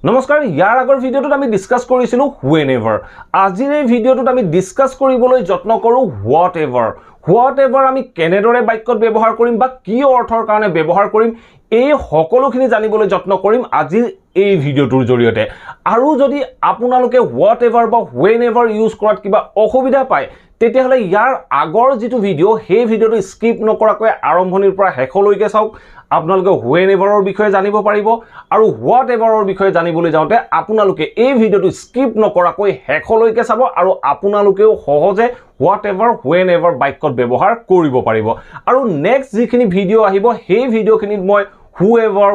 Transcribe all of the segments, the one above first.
নমস্কাৰ ইয়াৰ আগৰ ভিডিঅ'টোত আমি ডিসকাস কৰিছিলো whenever আজিৰ এই ভিডিঅ'টোত আমি ডিসকাস কৰিবলৈ যত্ন কৰো whatever আমি কেনেদৰে বাক্যত ব্যৱহাৰ কৰিম বা কি অৰ্থৰ কাৰণে ব্যৱহাৰ কৰিম এই সকলোখিনি জানিবলৈ যত্ন কৰিম আজিৰ এই ভিডিঅ'টোৰ জৰিয়তে আৰু যদি আপোনালোকে whatever বা whenever ইউজ কৰাত কিবা অসুবিধা পায় তেতিয়াহলে ইয়াৰ আগৰ যেটো ভিডিঅ' সেই ভিডিঅ'টো স্কিপ নকৰাকৈ আৰম্ভণিৰ পৰা শেষলৈকে চাওক আপোনালোকে wheneverৰ বিষয়ে জানিব পাৰিব আৰু whateverৰ বিষয়ে জানিবলৈ যাওতে আপোনালোকে এই ভিডিঅ'টো স্কিপ নকৰাকৈ শেষলৈকে চাব আৰু আপোনালোকেও সহজে whatever whenever বাক্যত ব্যৱহাৰ কৰিব পাৰিব আৰু নেক্সট যিখিনি ভিডিঅ' আহিব সেই ভিডিঅ'খিনিত মই whoever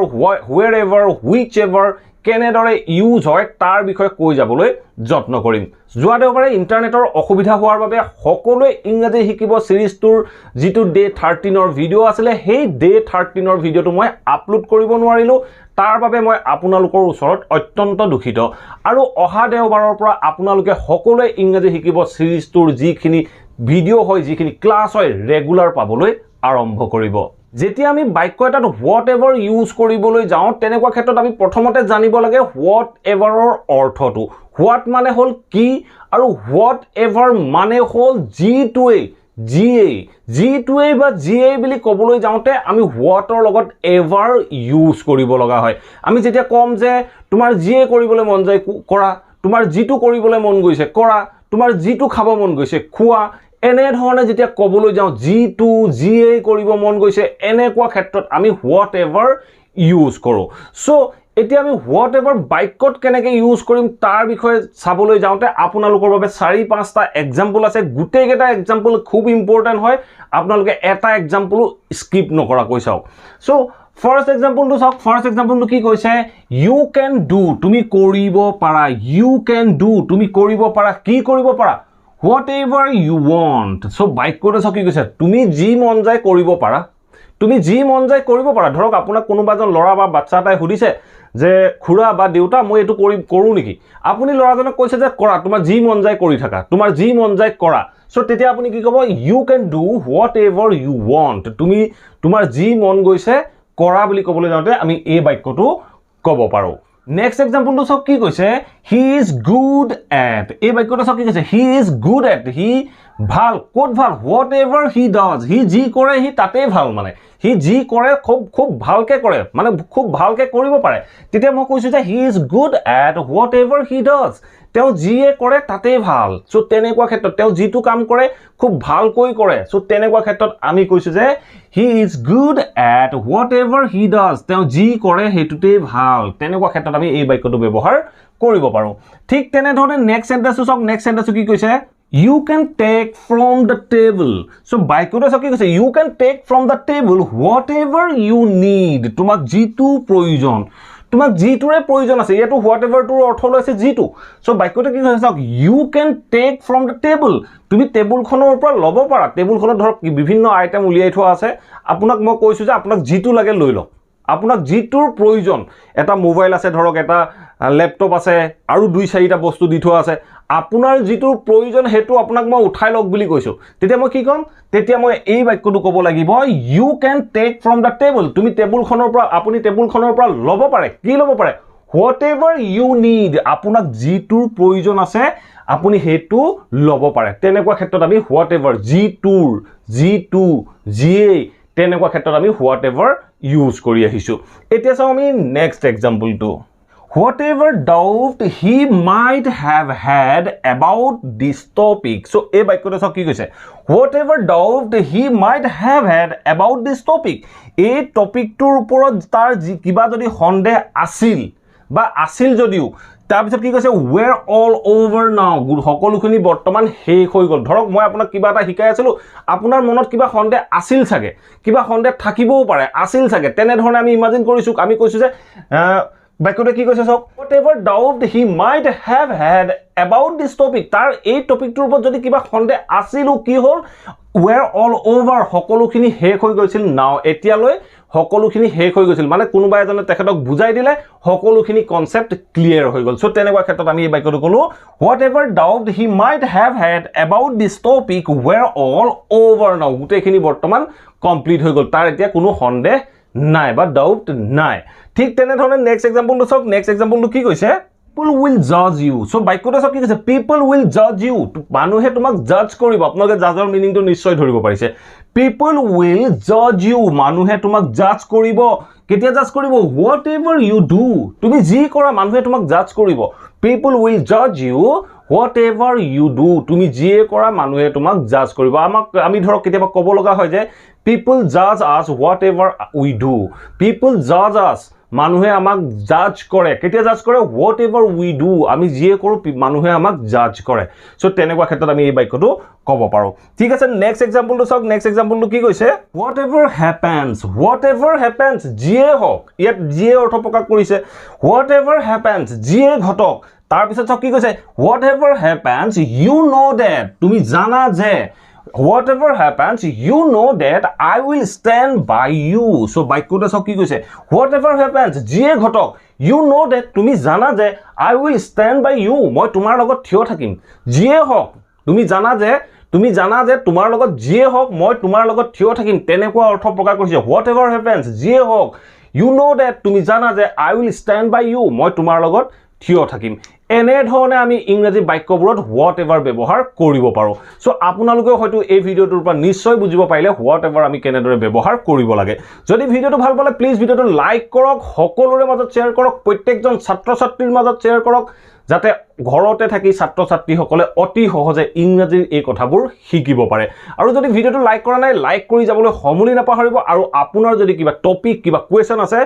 wherever whichever কেনেদৰে ইউজ হয় তাৰ বিষয়ে কৈ যাবলৈ যত্ন কৰিম যোৱা দেওবাৰে ইন্টাৰনেটৰ অসুবিধা হোৱাৰ বাবে সকলোৱে ইংৰাজী শিকিব সিৰিজটোৰ যেটো ডে 13ৰ ভিডিঅ' আছিল সেই ডে 13ৰ ভিডিঅ'টো মই আপলোড কৰিব নোৱাৰিলো তাৰ বাবে মই আপোনালোকৰ ওচৰত অত্যন্ত দুখিত আৰু অহা দেওবাৰৰ পৰা আপোনালোকে সকলোৱে ইংৰাজী শিকিব সিৰিজটোৰ যিখিনি ভিডিঅ' হয় যিখিনি ক্লাছ হয় ৰেগুলাৰ পাবলৈ আৰম্ভ কৰিব যেতিয়া আমি বাক্য এটাত whatever ইউজ কৰিবলৈ যাওঁ তেনেকুৱা ক্ষেত্ৰত আমি প্ৰথমতে জানিব লাগে whateverৰ অৰ্থটো what মানে হল কি আৰু whatever মানে হল জিটোৱে বা জিএ বুলি ক'বলৈ যাওঁতে আমি whatৰ লগত ever ইউজ কৰিব লগা হয় আমি যেতিয়া কম যে তোমাৰ জিএ কৰিবলৈ মন যায় কৰা তোমাৰ জিটো কৰিবলৈ মন গৈছে কৰা তোমাৰ জিটো খাব মন গৈছে খোৱা এনে ধৰণে যেতিয়া ক'বলৈ যাওঁ জিটো জিএ কৰিব মন গৈছে এনেকুৱা ক্ষেত্ৰত আমি whatever ইউজ কৰো সো এতিয়া আমি whatever বাক্যত কেনেকৈ ইউজ কৰিম তাৰ বিষয়ে চাবলৈ যাওঁতে আপোনালোকৰ বাবে 4-5টা এক্সাম্পল আছে গুটেইকেইটা এক্সাম্পল খুব ইম্পৰ্টেন্ট হয় আপোনালোকে এটা এক্সাম্পল স্কিপ নকৰাকৈ চাওক সো ফাৰ্স্ট এক্সাম্পলটো চাওক ফাৰ্স্ট এক্সাম্পলটো কি কৈছে you can do তুমি কৰিব পাৰা you can do তুমি কৰিব পাৰা কি কৰিব পাৰা whatever you want so বাক্যটো চাওক কি কৈছে তুমি যি মন যায় কৰিব পাৰা তুমি যি মন যায় কৰিব পাৰা ধৰক আপোনাক কোনোবাজন লৰা বা বাচ্চা এটাই সুধিছে যে খুৰা বা দেউতা মই এটো কৰো নেকি আপুনি লৰাজনক কৈছে যে কৰা তোমাৰ যি মন যায় কৰি থাকা তোমাৰ যি মন যায় কৰা সো তেতিয়া আপুনি কি ক'ব you can do whatever you want তুমি তোমাৰ যি মন গৈছে কৰা বুলি ক'বলৈ যাওঁতে আমি এই বাক্যটো ক'ব পাৰো Next example to কি কৈছে he is good at এই বাক্যটো কি কৈছে he is good at he ভাল কোট ভাল whatever he does he যি কৰে he তাতে ভাল মানে he যি কৰে খুব ভালকে কৰে মানে খুব ভালকে কৰিব পাৰে তেতিয়া মই কৈছো যে he is good at whatever he does তেও যিয়ে কৰে তাতে ভাল সো তেনেকুৱা ক্ষেত্ৰত তেও যিটো কাম কৰে খুব ভালকৈ কৰে সো তেনেকুৱা ক্ষেত্ৰত আমি কৈছো যে he is good at whatever he does তেও যি কৰে হেতুতে ভাল তেনেকুৱা ক্ষেত্ৰত আমি এই বাক্যটো ব্যৱহাৰ কৰিব পাৰো ঠিক তেনে ধৰণে নেক্সট সেন্টেন্সটো চাওক নেক্সট সেন্টেন্সটো কি কৈছে you can take from the table so বাক্যটো চাওক কি কৈছে you can take from the table whatever you need তোমাক যিটো প্ৰয়োজন তোমাক যিটোৰে প্ৰয়োজন আছে এটো whatever টোৰ অৰ্থ লৈছে যিটো সো বাক্যটো কি কৈছে চাওক you can take from the table তুমি টেবুলখনৰ পৰা ল'ব পাৰা টেবুলখনত ধৰক বিভিন্ন আইটেম উলিয়াই থোৱা আছে আপোনাক মই কৈছো যে আপোনাক যিটো লাগে লৈ লওক আপোনাক যিটোৰ প্ৰয়োজন এটা মোবাইল আছে ধৰক এটা ল্যাপটপ আছে আৰু 2-4টা বস্তু দি থোৱা আছে আপোনাৰ যিটোৰ প্ৰয়োজন হেতু আপোনাক মই উঠাই লওক বুলি কৈছো তেতিয়া মই কি কম তেতিয়া মই এই বাক্যটো ক'ব লাগিব you can take from the table তুমি টেবুলখনৰ পৰা আপুনি টেবুলখনৰ পৰা ল'ব পাৰে কি ল'ব পাৰে whatever you need আপোনাক যিটোৰ প্ৰয়োজন আছে আপুনি হেতু ল'ব পাৰে তেনেকুৱা ক্ষেত্ৰত আমি whatever যিটো যিয়ে তেনেকুৱা ক্ষেত্ৰত আমি whatever ইউজ কৰি আহিছো এতিয়া চাও আমি next এক্সাম্পলটো whatever doubt he might have had about this topic so এই বাক্যটো চাওক কি কৈছে whatever doubt he might have had about this topic এই টপিকটোৰ ওপৰত তাৰ কিবা যদি সন্দেহ আছিল বা আছিল যদিও তাৰপিছত কি কৈছে were all over now সকলোখিনি বৰ্তমান শেষ হৈ গল ধৰক মই আপোনাক কিবা এটা শিকাই আছিলো আপোনাৰ মনত কিবা সন্দেহ আছিল চাগে কিবা সন্দেহ থাকিবও পাৰে আছিল চাগে তেনে ধৰণে আমি ইমাজিন কৰিছো আমি কৈছো যে বাক্যটো কি কৈছে চাওক whatever doubt he might have had about this topic তাৰ এই টপিকটোৰ ওপৰত যদি কিবা সন্দেহ আছিল কি হল were all over সকলোখিনি শেষ হৈ গৈছিল নাও এতিয়ালৈ সকলোখিনি শেষ হৈ গৈছিল মানে কোনোবা এজনে তেখেতক বুজাই দিলে সকলোখিনি কনসেপ্ট ক্লিয়াৰ হৈ গল সো তেনেকুৱা ক্ষেত্ৰত আমি এই বাক্যটো কলো whatever doubt he might have had about this topic were all over now গুটেইখিনি বৰ্তমান কমপ্লিট হৈ গল তাৰ এতিয়া কোনো সন্দেহ নাই বা ডাউট নাই ঠিক তেনেধৰণে নেক্সট এক্সাম্পলটো চাওক নেক্সট এক্সাম্পলটো কি কৈছে people will judge you so বাক্যটো চাওক কি কৈছে people will judge you মানুহে তোমাক জাজ কৰিব আপোনালোকে জাজৰ মিনিংটো নিশ্চয় ধৰিব পাৰিছে people will judge you মানুহে তোমাক জাজ কৰিব কেতিয়া জাজ কৰিব whatever you do তুমি যি কৰা মানুহে তোমাক জাজ কৰিব people will judge you whatever you do তুমি যি কৰা মানুহে তোমাক জাজ কৰিব আমি ধৰক কেতিয়াবা ক'ব লগা হয় যে people judge us whatever we do people judge us মানুহে আমাক জাজ কৰে কেতিয়া জাজ কৰে whatever we do আমি যি কৰো মানুহে আমাক জাজ কৰে সো তেনেকুৱা ক্ষেত্ৰত আমি এই বাক্যটো ক'ব পাৰো ঠিক আছে নেক্সট এক্সাম্পলটো চাওক নেক্সট এক্সাম্পলটো কি কৈছে whatever happens যিয়ে হওক ইয়াত যিয়ে অৰ্থ প্ৰকাশ কৰিছে whatever happens যিয়ে ঘটক তাৰ পিছত চাওক কি কৈছে whatever happens you know that তুমি জানা যে whatever happens you know that I will stand by you so বাক্যটো চাওক কি কৈছে whatever happens যিয়ে ঘটক you know that তুমি জানা যে I will stand by you মই তোমাৰ লগত থিয় থাকিম যিয়ে হওক তুমি জানা যে তোমাৰ লগত যিয়ে হওক মই তোমাৰ লগত থিয় থাকিম তেনেকুৱা অৰ্থ প্ৰকাশ কৰিছে whatever happens যিয়ে হওক you know that তুমি জানা যে I will stand by you মই তোমাৰ লগত থিয় থাকিম এনে ধৰণে আমি ইংৰাজী বাক্যবোৰত whatever ব্যৱহাৰ কৰিব পাৰো সো আপোনালোকে হয়তো এই ভিডিওটোৰ পৰা নিশ্চয় বুজিব পাৰিলে whatever আমি কেনেদৰে ব্যৱহাৰ কৰিব লাগে যদি ভিডিওটো ভাল পালে প্লিজ ভিডিওটো লাইক কৰক সকলোৰে মাজত শ্বেয়াৰ কৰক প্ৰত্যেকজন ছাত্ৰ ছাত্ৰীৰ মাজত শ্বেয়াৰ কৰক যাতে ঘৰতে থাকি ছাত্ৰ ছাত্ৰীসকলে অতি সহজে ইংৰাজীৰ এই কথাবোৰ শিকিব পাৰে আৰু যদি ভিডিওটো লাইক কৰা নাই লাইক কৰি যাবলৈ সমুলি নাপাহৰিব আৰু আপোনাৰ যদি কিবা টপিক কিবা কোৱেশ্চন আছে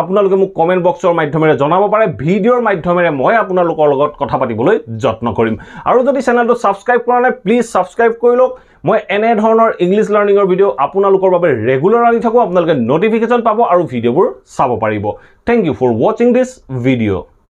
আপোনালোকে মোক কমেন্ট বক্সৰ মাধ্যমেৰে জনাব পাৰে ভিডিওৰ মাধ্যমেৰে মই আপোনালোকৰ লগত কথা পাতিবলৈ যত্ন কৰিম আৰু যদি চেনেলটো সাবস্ক্ৰাইব কৰা নাই প্লিজ সাবস্ক্ৰাইব কৰি লওক মই এনে ধৰণৰ ইংলিশ লাৰ্নিংৰ ভিডিও আপোনালোকৰ বাবে ৰেগুলাৰ আনি থাকো আপোনালোকে নটিফিকেশন পাব আৰু ভিডিওবোৰ চাব পাৰিব thank you for watching this video